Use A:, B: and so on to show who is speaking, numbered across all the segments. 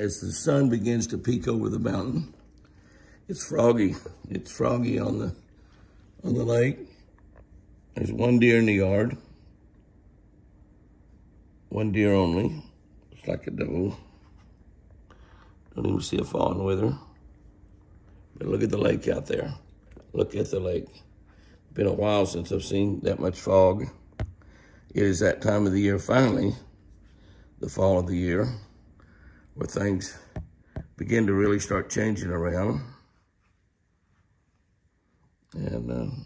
A: as the sun begins to peek over the mountain. It's froggy. It's froggy on the lake. There's one deer in the yard. One deer only. It's like a doe. Don't even see a fawn with her. But look at the lake out there. Look at the lake. Been a while since I've seen that much fog. It is that time of the year, finally, the fall of the year, where things begin to really start changing around. And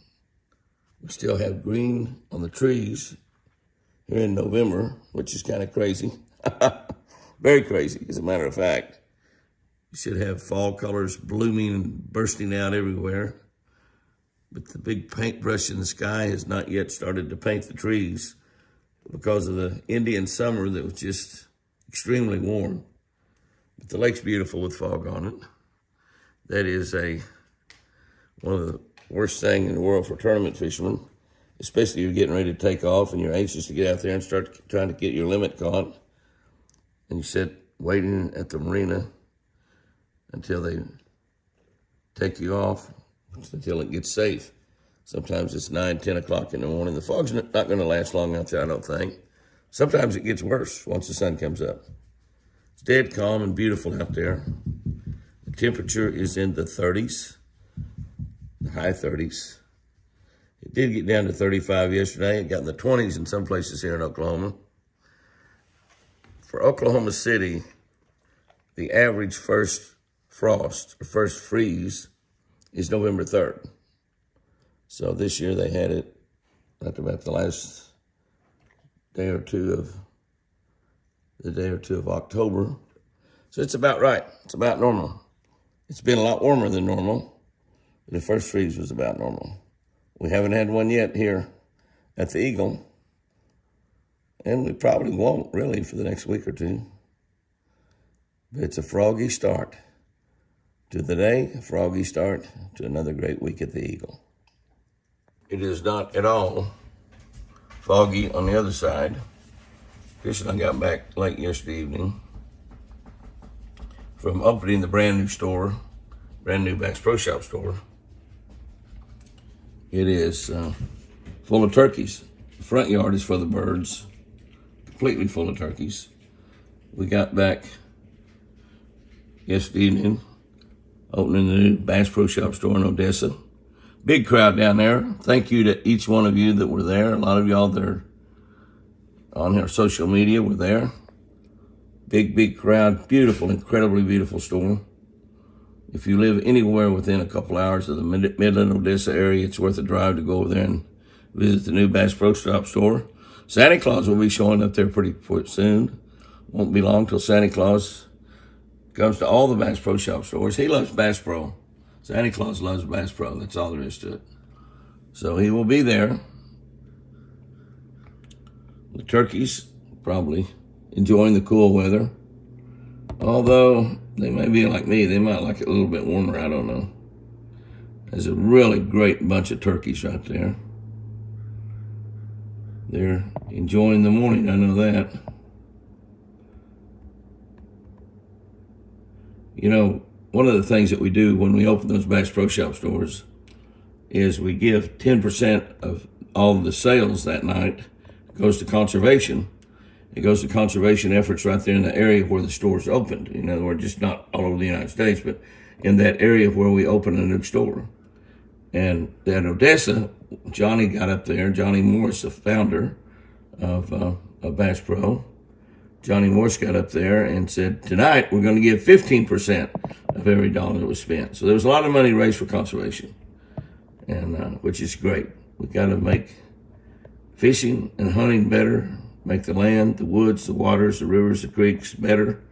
A: we still have green on the trees here in November, which is kind of crazy. Very crazy, as a matter of fact. You should have fall colors blooming and bursting out everywhere. But the big paintbrush in the sky has not yet started to paint the trees because of the Indian summer that was just extremely warm. But the lake's beautiful with fog on it. That is one of the worst things in the world for tournament fishermen, especially if you're getting ready to take off and you're anxious to get out there and start trying to get your limit caught. And you sit waiting at the marina until they take you off, until it gets safe. Sometimes it's 9, 10 o'clock in the morning. The fog's not going to last long out there, I don't think. Sometimes it gets worse once the sun comes up. It's dead calm and beautiful out there. The temperature is in the 30s, the high 30s. It did get down to 35 yesterday. It got in the 20s in some places here in Oklahoma. For Oklahoma City, the average first frost, or first freeze, is November 3rd. So this year they had it at about the last day or two of October. So it's about right. It's about normal. It's been a lot warmer than normal, but the first freeze was about normal. We haven't had one yet here at the Eagle, and we probably won't really for the next week or two. But it's a froggy start to the day, a froggy start to another great week at the Eagle. It is not at all foggy on the other side. Chris and I got back late yesterday evening from opening the brand new Bass Pro Shop store. It is full of turkeys. The front yard is for the birds, completely full of turkeys. We got back yesterday evening, opening the new Bass Pro Shop store in Odessa. Big crowd down there. Thank you to each one of you that were there. A lot of y'all that are on our social media were there. Big crowd. Beautiful, incredibly beautiful store. If you live anywhere within a couple hours of the Midland, Odessa area, it's worth a drive to go over there and visit the new Bass Pro Shop store. Santa Claus will be showing up there pretty soon. Won't be long till Santa Claus comes to all the Bass Pro Shop stores. He loves Bass Pro. Santa Claus loves Bass Pro. That's all there is to it. So he will be there. The turkeys probably enjoying the cool weather. Although they may be like me. They might like it a little bit warmer. I don't know. There's a really great bunch of turkeys right there. They're enjoying the morning. I know that. You know, one of the things that we do when we open those Bass Pro Shop stores is we give 10% of all of the sales that night goes to conservation. It goes to conservation efforts right there in the area where the store's opened. In other words, just not all over the United States, but in that area where we open a new store. And at Odessa, Johnny got up there, Johnny Morris, the founder of Bass Pro, Johnny Morse got up there and said, tonight we're going to give 15% of every dollar that was spent. So there was a lot of money raised for conservation, and which is great. We've got to make fishing and hunting better, make the land, the woods, the waters, the rivers, the creeks better.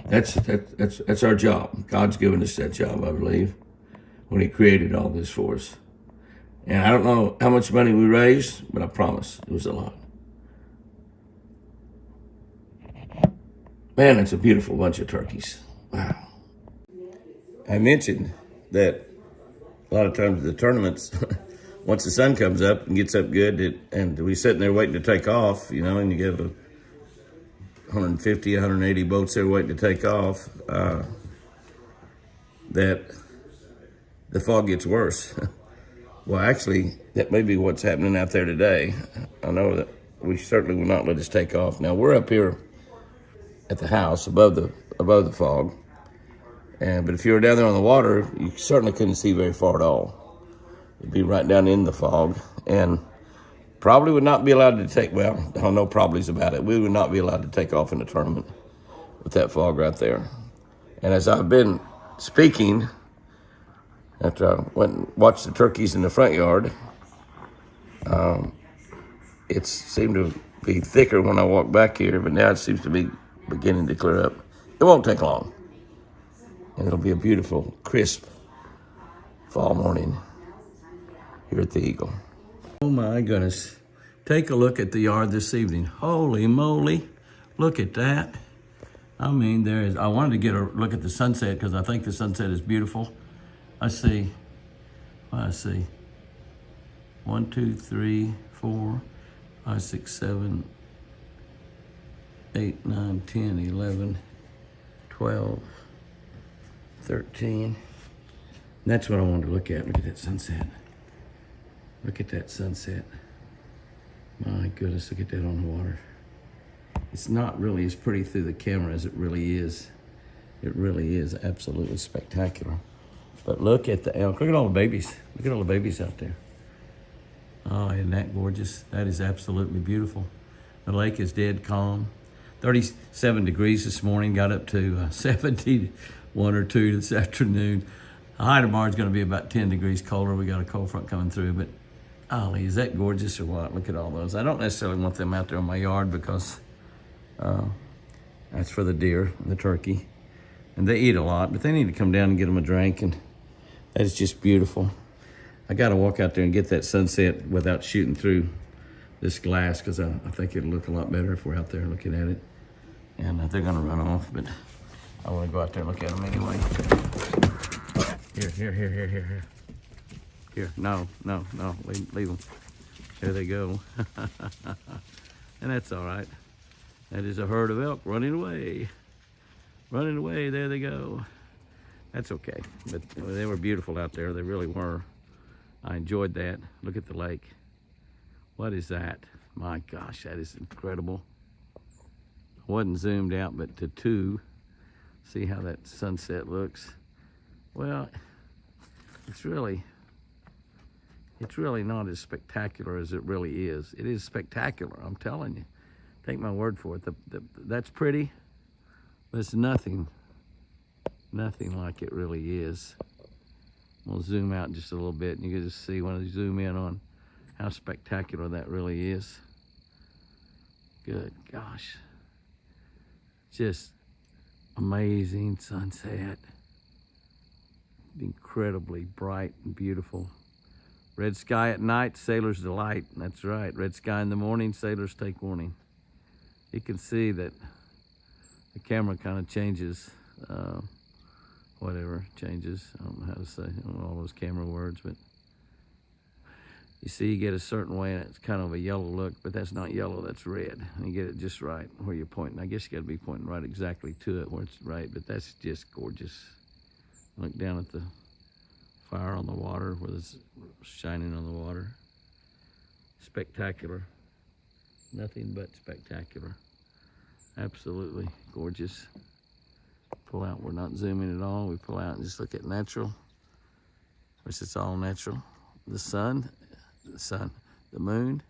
A: That's our job. God's given us that job, I believe, when he created all this for us. And I don't know how much money we raised, but I promise it was a lot. Man, it's a beautiful bunch of turkeys. Wow. I mentioned that a lot of times the tournaments, once the sun comes up and gets up good, and we're sitting there waiting to take off, you know, and you get 150, 180 boats there waiting to take off, that the fog gets worse. Well, actually, that may be what's happening out there today. I know that we certainly will not let us take off. Now, we're up here at the house above the fog, but if you were down there on the water, you certainly couldn't see very far at all. You'd be right down in the fog, and probably would not be allowed to take, well, I don't know probablys about it. We would not be allowed to take off in the tournament with that fog right there. And as I've been speaking, after I went and watched the turkeys in the front yard, it seemed to be thicker when I walked back here, but now it seems to be beginning to clear up. It won't take long, and it'll be a beautiful, crisp fall morning here at the Eagle. Oh my goodness. Take a look at the yard this evening. Holy moly, look at that. I mean, I wanted to get a look at the sunset because I think the sunset is beautiful. I see 1, 2, 3, 4, 5, 6, 7, 8, 9, 10, 11, 12, 13. And that's what I wanted to look at. Look at that sunset. Look at that sunset. My goodness, look at that on the water. It's not really as pretty through the camera as it really is. It really is absolutely spectacular. But look at the elk. Look at all the babies. Look at all the babies out there. Oh, isn't that gorgeous? That is absolutely beautiful. The lake is dead calm. 37 degrees this morning, got up to 71 or 2 this afternoon. The high tomorrow is going to be about 10 degrees colder. We got a cold front coming through, but golly, is that gorgeous or what? Look at all those. I don't necessarily want them out there in my yard because that's for the deer and the turkey. And they eat a lot, but they need to come down and get them a drink, and that is just beautiful. I got to walk out there and get that sunset without shooting through this glass because I think it'll look a lot better if we're out there looking at it. And they're going to run off, but I want to go out there and look at them anyway. Here. Here, no, leave them. There they go. And that's all right. That is a herd of elk running away. Running away, there they go. That's okay, but they were beautiful out there. They really were. I enjoyed that. Look at the lake. What is that? My gosh, that is incredible. I wasn't zoomed out, but to 2, see how that sunset looks. Well, it's really not as spectacular as it really is. It is spectacular, I'm telling you. Take my word for it. That's pretty, but it's nothing like it really is. We'll zoom out just a little bit, and you can just see when I zoom in on how spectacular that really is. Good gosh. Just amazing sunset. Incredibly bright and beautiful. Red sky at night, sailor's delight. That's right. Red sky in the morning, sailors take warning. You can see that the camera kind of changes, changes. I don't know how to say, I don't know all those camera words, but you see you get a certain way and it's kind of a yellow look, but that's not yellow, that's red. And you get it just right where you're pointing. I guess you got to be pointing right exactly to it where it's right, but that's just gorgeous. Look down at the fire on the water where it's shining on the water. Spectacular. Nothing but spectacular. Absolutely gorgeous. Pull out, we're not zooming at all. We pull out and just look at natural, which it's all natural. The moon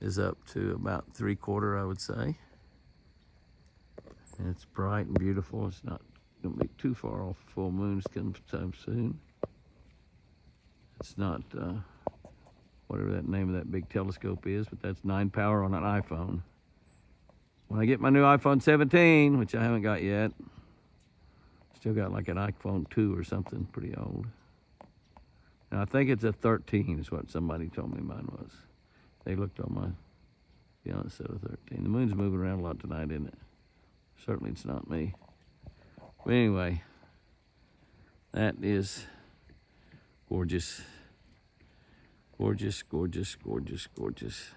A: is up to about 3/4, I would say. And it's bright and beautiful. It's not gonna be too far off full moon's coming sometime soon. It's not whatever that name of that big telescope is, but that's 9 power on an iPhone. When I get my new iPhone 17, which I haven't got yet, still got like an iPhone 2 or something, pretty old. Now I think it's a 13 is what somebody told me mine was. They looked on my, yeah, it said a 13. The moon's moving around a lot tonight, isn't it? Certainly it's not me. But anyway, that is gorgeous. Gorgeous, gorgeous, gorgeous, gorgeous.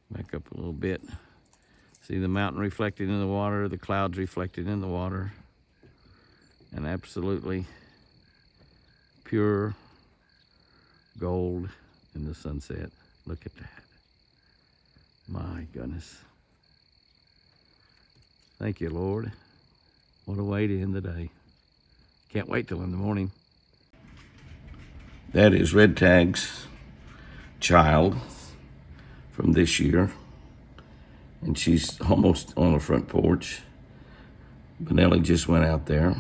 A: Back up a little bit. See the mountain reflected in the water, the clouds reflected in the water, and absolutely pure gold in the sunset. Look at that. My goodness. Thank you, Lord. What a way to end the day. Can't wait till in the morning. That is Red Tag's child from this year. And she's almost on the front porch. Benelli just went out there.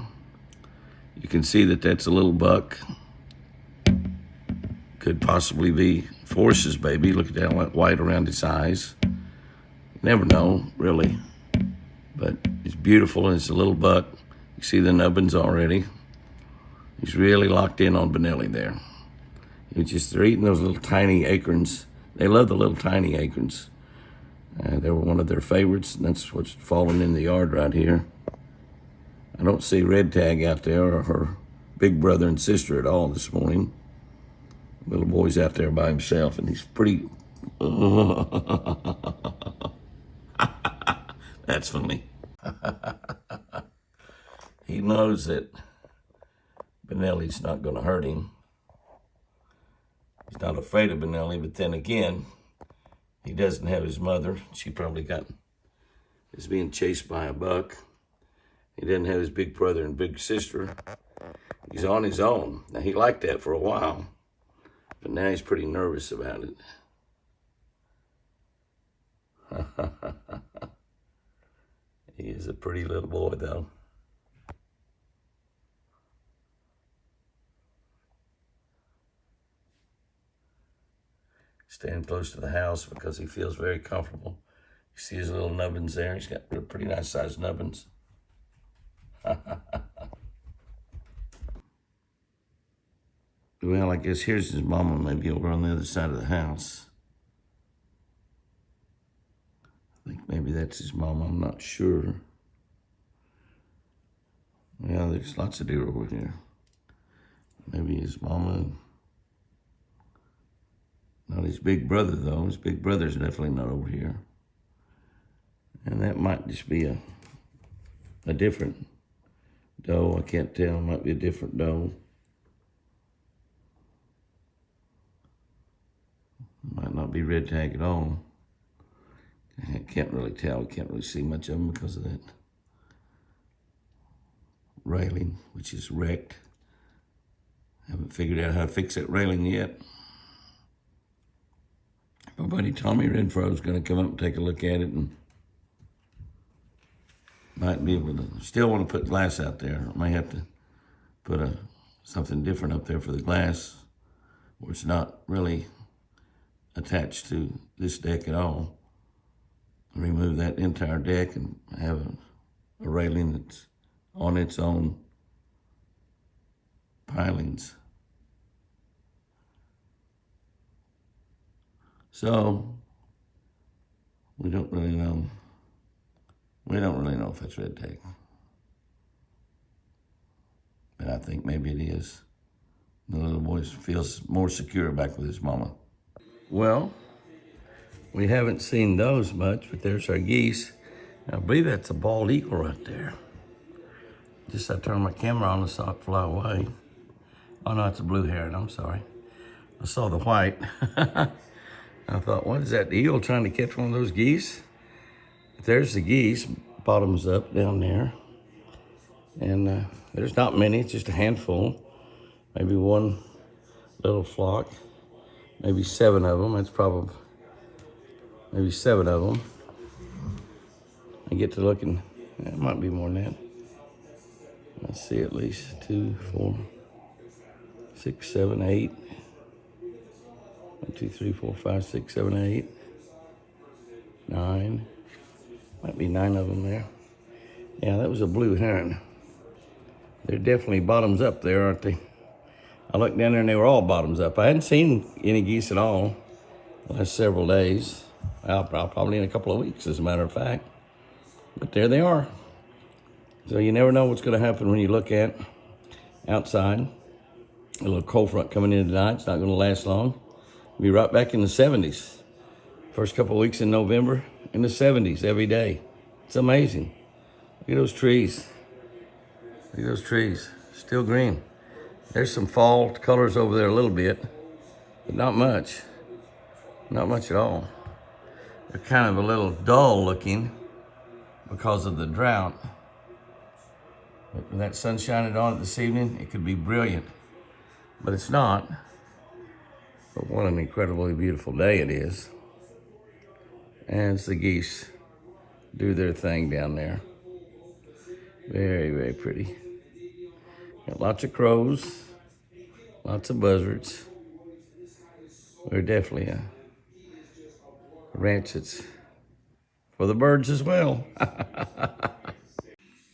A: You can see that that's a little buck. Could possibly be Forrest's baby. Look at that white around his eyes. You never know, really. But it's beautiful, and it's a little buck. You see the nubbins already. He's really locked in on Benelli there. They're eating those little tiny acorns. They love the little tiny acorns. They were one of their favorites, and that's what's falling in the yard right here. I don't see Red Tag out there or her big brother and sister at all this morning. The little boy's out there by himself, and he's pretty... That's funny. He knows that Benelli's not going to hurt him. He's not afraid of Benelli, but then again, he doesn't have his mother. She probably is being chased by a buck. He doesn't have his big brother and big sister. He's on his own. Now, he liked that for a while, but now he's pretty nervous about it. He is a pretty little boy, though. Staying close to the house because he feels very comfortable. You see his little nubbins there? He's got pretty nice sized nubbins. Well, I guess here's his mama, maybe over on the other side of the house. I think maybe that's his mama, I'm not sure. Yeah, there's lots of deer over here. Maybe his mama. Not his big brother, though. His big brother's definitely not over here. And that might just be a different doe. I can't tell. It might be a different doe. Might not be Red Tag at all. I can't really tell. I can't really see much of them because of that railing, which is wrecked. Haven't figured out how to fix that railing yet. My buddy Tommy Renfro's going to come up and take a look at it, and might be able to. Still want to put glass out there. I may have to put something different up there for the glass, where it's not really attached to this deck at all. Remove that entire deck and have a railing that's on its own pilings. So, we don't really know. We don't really know if it's Red Tag. But I think maybe it is. The little boy feels more secure back with his mama. Well, we haven't seen those much, but there's our geese. I believe that's a bald eagle right there. Just I turned my camera on and saw it fly away. Oh no, it's a blue heron, I'm sorry. I saw the white. I thought, what is that, the eagle trying to catch one of those geese? There's the geese, bottoms up down there. And there's not many, it's just a handful. Maybe one little flock, maybe 7 of them. That's probably, maybe 7 of them. I get to looking, it might be more than that. Let's see, at least 2, 4, 6, 7, 8. 1, 2, 3, 4, 5, 6, 7, 8, 9. Might be 9 of them there. Yeah, that was a blue heron. They're definitely bottoms up there, aren't they? I looked down there and they were all bottoms up. I hadn't seen any geese at all the last several days. Well, probably in a couple of weeks, as a matter of fact. But there they are. So you never know what's going to happen when you look at outside. A little cold front coming in tonight. It's not going to last long. Be right back in the 70s. First couple of weeks in November, in the 70s every day. It's amazing. Look at those trees. Look at those trees, still green. There's some fall colors over there a little bit, but not much. Not much at all. They're kind of a little dull looking because of the drought. But when that sun shining on it this evening, it could be brilliant. But it's not. But what an incredibly beautiful day it is. As the geese do their thing down there. Very, very pretty. Got lots of crows, lots of buzzards. We're definitely a ranch that's for the birds as well.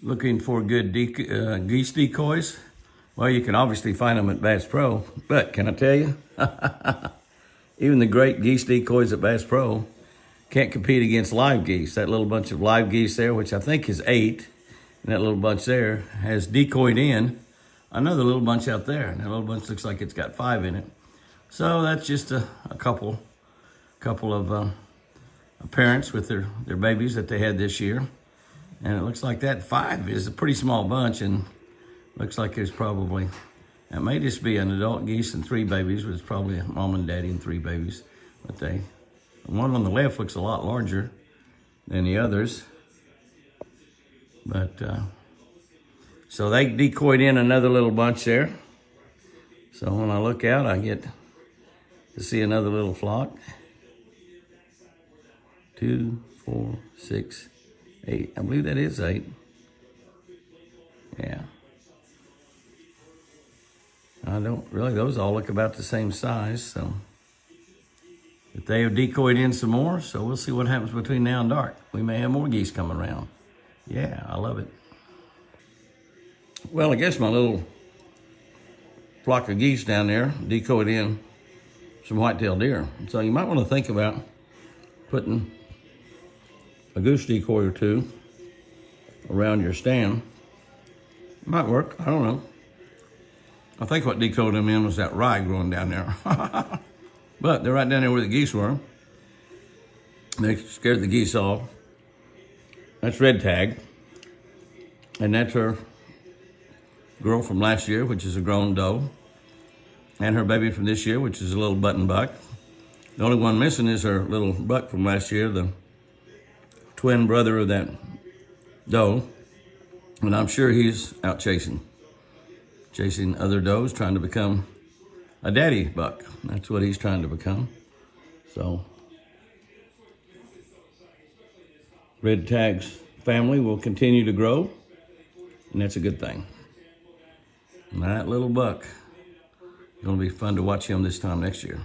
A: Looking for good geese decoys? Well, you can obviously find them at Bass Pro, but can I tell you? Even the great geese decoys at Bass Pro can't compete against live geese. That little bunch of live geese there, which I think is 8, and that little bunch there has decoyed in another little bunch out there. And that little bunch looks like it's got 5 in it. So that's just a couple of parents with their babies that they had this year. And it looks like that 5 is a pretty small bunch, and looks like there's probably, it may just be an adult geese and 3 babies, but it's probably a mom and daddy and 3 babies. But the one on the left looks a lot larger than the others. But, so they decoyed in another little bunch there. So when I look out, I get to see another little flock. 2, 4, 6, 8. I believe that is 8. Yeah. I don't really, those all look about the same size, so. But they have decoyed in some more, so we'll see what happens between now and dark. We may have more geese coming around. Yeah, I love it. Well, I guess my little flock of geese down there decoyed in some white-tailed deer. So you might want to think about putting a goose decoy or 2 around your stand. It might work, I don't know. I think what decoyed them in was that rye growing down there. But they're right down there where the geese were. They scared the geese off. That's Red Tag. And that's her girl from last year, which is a grown doe. And her baby from this year, which is a little button buck. The only one missing is her little buck from last year, the twin brother of that doe. And I'm sure he's out chasing other does, trying to become a daddy buck. That's what he's trying to become. So Red Tag's family will continue to grow, and that's a good thing. And that little buck is going to be fun to watch him this time next year.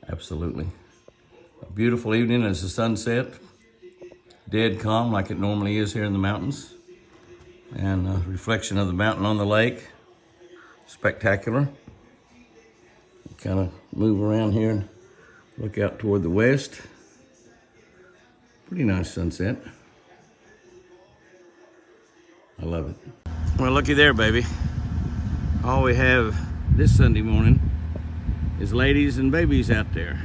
A: Absolutely. A beautiful evening as the sun set. Dead calm like it normally is here in the mountains. And a reflection of the mountain on the lake. Spectacular. Kind of move around here and look out toward the west. Pretty nice sunset. I love it. Well, looky there, baby. All we have this Sunday morning is ladies and babies out there.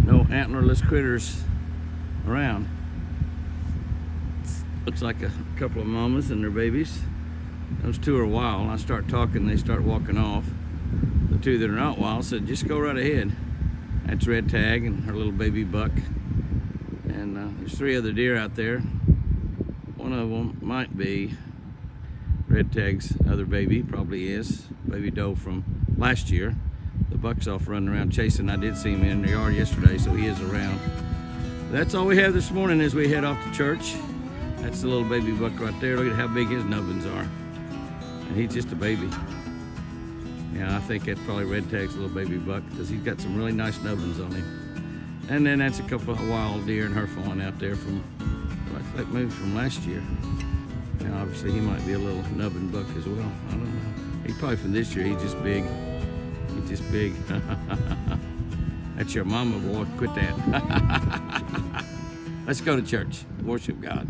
A: No antlerless critters around. Looks like a couple of mamas and their babies. Those 2 are wild. I start talking, they start walking off. The 2 that are not wild said, just go right ahead. That's Red Tag and her little baby buck. And there's 3 other deer out there. One of them might be Red Tag's other baby, probably is. Baby doe from last year. The buck's off running around chasing. I did see him in the yard yesterday, so he is around. That's all we have this morning as we head off to church. That's the little baby buck right there. Look at how big his nubbins are. And he's just a baby. Yeah, I think that's probably Red Tag's little baby buck because he's got some really nice nubbins on him. And then that's a couple of wild deer and her fawn out there from, that moved from last year. Now, obviously, he might be a little nubbin buck as well. I don't know. He's probably from this year. He's just big. He's just big. That's your mama, boy. Quit that. Let's go to church. Worship God.